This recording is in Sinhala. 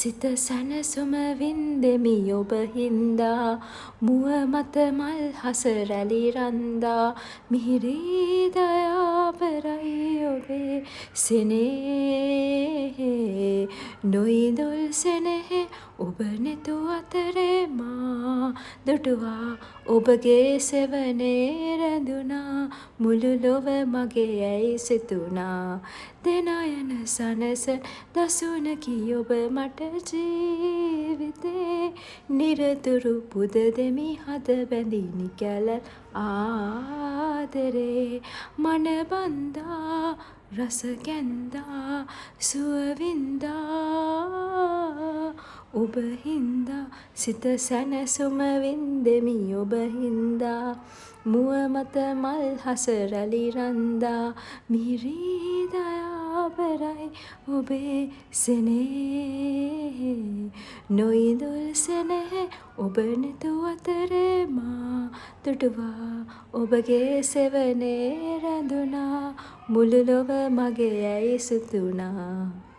සිත සැනසුම වින්දෙමි ඔබ හින්දා මුව මත මල් හස රැලි රන්දා මිහිරී දයාබරයි ඔබේ සෙනෙහේ නොඉඳුල් සෙනෙහෙ ඔබ නෙතු අතරේ මා දුටුවා ඔබගේ සෙවනේ රැඳුණා මුළු ලොව මගේ යැයි සිතුණා දෙනයන සනසන දසුනකි ඔබ මට ජීවිතේ නිරතුරු පුද දෙමි හද බැඳිනි කැලල් ආදරේ මන බන්දා රස කැන්දා සුව වින්දා ඔබ හින්දා සිත සැනසුම වින්දෙමි ඔබ හින්දා මුව මත මල් හස රැලි රන්දා මිහිරී දයාබරයි ඔබේ සෙනෙහේ නොඉඳුල් සෙනෙහෙ ඔබ නෙතු අතරේ මා දුටුවා ඔබගේ සෙවනේ රැඳුණා මුළු ලොව මගේ යැයි සිතුණා